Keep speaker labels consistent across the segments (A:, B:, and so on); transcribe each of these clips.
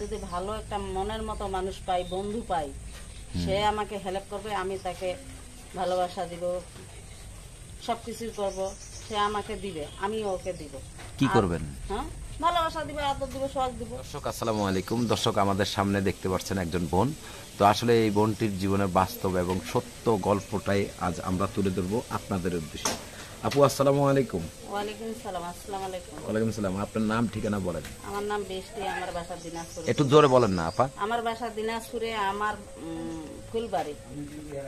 A: যদি ভালো একটা মনের মতো মানুষ পাই, বন্ধু পাই, সে আমাকে হেল্প করবে, আমি তাকে ভালোবাসা দিব, সবকিছু করব, সে আমাকে দিবে, আমি ওকে দিব।
B: কি করবেন?
A: হ্যাঁ, ভালোবাসা দিব, আদর দিব, সোহাগ দিব।
B: দর্শক আসসালামু আলাইকুম। দর্শক, আমাদের সামনে দেখতে পাচ্ছেন একজন বোন। তো আসলে এই বোনটির জীবনের বাস্তব এবং সত্য গল্পটাই আজ আমরা তুলে ধরবো আপনাদের উদ্দেশ্যে। আপু আসসালামু আলাইকুম।
A: ওয়ালাইকুম সালাম। আসসালামু আলাইকুম।
B: ওয়ালাইকুম সালাম। আপনার নাম ঠিকানা বলেন।
A: আমার নাম বৃষ্টি, আমার বাসা দিনাজপুর।
B: একটু জোরে বলেন না আপা।
A: আমার বাসা দিনাজপুরে, আমার ফুলবাড়ি,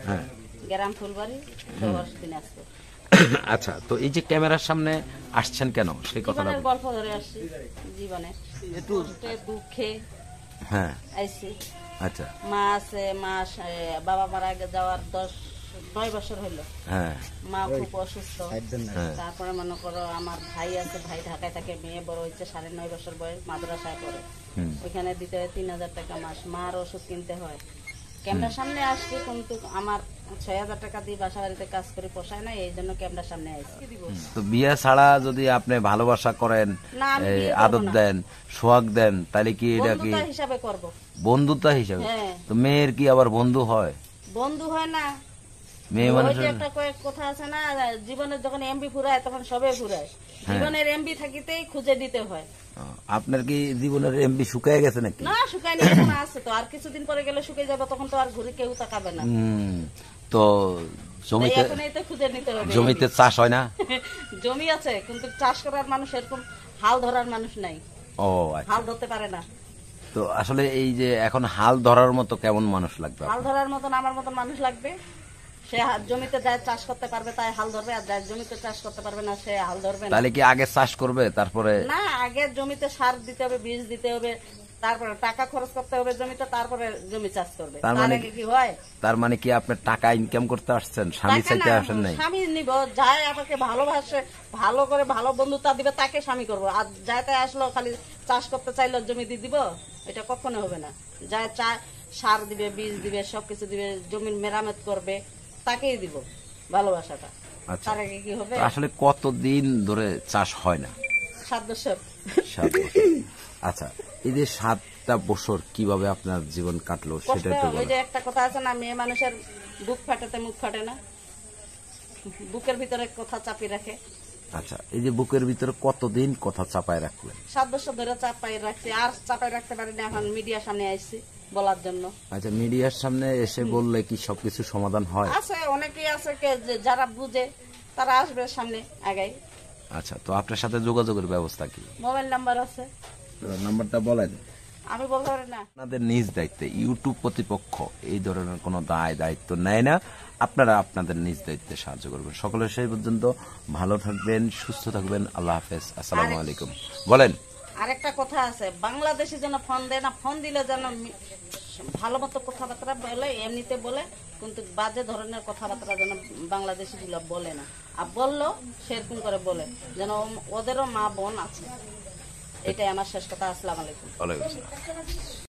B: হ্যাঁ,
A: গ্রাম ফুলবাড়ি, শহর দিনাজপুর।
B: আচ্ছা, তো এই যে ক্যামেরার সামনে আসছেন কেন সেই কথাটা
A: জীবনের গল্প ধরে আসছি, জীবনে
B: একটু।
A: কষ্টে দুঃখে
B: হ্যাঁ,
A: আইছি।
B: আচ্ছা।
A: মা আছে, বাবা মারা যাওয়ার 9 বছর হইলো।
B: হ্যাঁ,
A: মা খুব অসুস্থ। তারপরে মনে করো আমার ভাই আছে, ভাই ঢাকায় থাকে, মেয়ে বড় হচ্ছে, 9.5 বছর বয়স, মাদ্রাসায় পড়ে। ওইখানে দিতে হয় 3000 টাকা মাস, মার ওষুধ কিনতে হয়। ক্যামেরার সামনে আসছি, কিন্তু আমার 6000 টাকা দিয়ে বাসা বাড়িতে কাজ করে পোষায় না, এই জন্য ক্যামেরার সামনে আসছি।
B: তো বিয়ে ছাড়া যদি আপনি ভালোবাসা করেন,
A: না, আমি বিয়ে করবো
B: আদর
A: না।
B: দেন, সোহাগ দেন, তাহলে কি এটা কি
A: বন্ধুতা হিসাবে করব?
B: বন্ধুত্ব হিসাবে?
A: হ্যাঁ।
B: তো মেয়ের কি আবার বন্ধু হয়?
A: বন্ধু হয় না,
B: মেয়ে
A: ওই
B: মানুষের
A: যে একটা কয়েক কথা আছে না, জীবনের যখন এমবি ফুরায় তখন সবে ফুরায়। জীবনের এমবি থাকিতেই খুঁজে দিতে হয়।
B: আপনার কি জীবনের এমবি শুকায় গেছে নাকি?
A: না, শুকায়নি, এখন আছে তো, আর কিছুদিন পরে গেলে শুকিয়ে যাবে, তখন তো আর ঘুরে কেউ তাকাবে না।
B: তো জমিতে
A: এখনই তো খুঁজে নিতে হবে।
B: জমিতে চাষ হয় না?
A: জমি আছে, কিন্তু চাষ করার মানুষ, এরকম হাল ধরার মানুষ নাই।
B: ও আচ্ছা।
A: হাল ধরতে পারে না।
B: তো আসলে এই যে এখন হাল ধরার মতো কেমন মানুষ লাগবে?
A: হাল ধরার মতন আমার মতন মানুষ লাগবে। সে জমিতে যায় চাষ করতে পারবে, তাই হাল ধরবে, আর যার জমিতে চাষ করতে পারবে না, সে হাল ধরবে না।
B: তাহলে কি আগে চাষ করবে তারপরে?
A: না, আগে জমিতে সার দিতে হবে, বীজ দিতে হবে, তারপরে টাকা খরচ করতে হবে জমিতে, তারপরে জমি চাষ করবে।
B: তার মানে
A: কি হয়?
B: তার মানে কি আপনি টাকা ইনকাম করতে আসছেন, স্বামী
A: টাকা
B: চাইতে
A: না,
B: আসেন নাই?
A: স্বামী নিব, যাই আমাকে ভালোবাসে, ভালো করে ভালো বন্ধুতা দিবে, তাকে স্বামী করবো। আর যাতে আসলো খালি চাষ করতে চাইলো জমি দিয়ে দিব, এটা কখনো হবে না। যা চায় সার দিবে, বীজ দিবে, সবকিছু দিবে, জমির মেরামত করবে, তাকেই দিব ভালোবাসাটা।
B: আচ্ছা।
A: তার আগে কি হবে?
B: আসলে কতদিন ধরে চাষ হয় না?
A: 7 বছর।
B: 7 বছর। আচ্ছা, এই যে 7টা বছর কিভাবে আপনার জীবন কাটলো সেটা
A: কষ্ট।
B: একটু
A: ওই
B: বলেন।
A: যে একটা কথা আছে না, মেয়ে মানুষের বুক ফাটাতে মুখ ফাটে না, বুকের ভিতরে কথা চাপিয়ে রাখে।
B: আচ্ছা, এই যে বুকের ভিতরে কতদিন কথা চাপায় রাখলেন?
A: 7 বছর ধরে চাপাই রাখছি, আর চাপাই রাখতে পারি না, এখন মিডিয়ার সামনে আইছি বলার জন্য।
B: আচ্ছা, মিডিয়ার সামনে এসে বললে কি সবকিছু সমাধান হয়?
A: আছে, অনেকেই আছে যারা বুঝে, তারা আসবে সামনে আগাই।
B: আচ্ছা, তো আপনার সাথে যোগাযোগের ব্যবস্থা কি?
A: মোবাইল নাম্বার আছে।
B: নাম্বারটা বলেন।
A: আমি বলতে পারি না।
B: আপনাদের নিজ দায়িত্বে, ইউটিউব কর্তৃপক্ষ এই ধরনের কোনো দায়িত্ব নেয় না, আপনারা আপনাদের নিজ দায়িত্বে সাহায্য করবেন। সকলের সেই পর্যন্ত ভালো থাকবেন, সুস্থ থাকবেন। আল্লাহ হাফেজ। আসসালামু আলাইকুম। বলেন।
A: আরেকটা কথা আছে, বাংলাদেশে যেন ফোন দেয় না, ফোন দিলে যেন ভালো মতো কথাবার্তা বলে, এমনিতে বলে, কিন্তু বাজে ধরনের কথাবার্তা যেন বাংলাদেশি গুলো বলে না। আর বললো সেরকম করে বলে, যেন ওদেরও মা বোন আছে। এটাই আমার শেষ কথা। আসসালামু আলাইকুম।
B: ওয়ালাইকুম আসসালাম।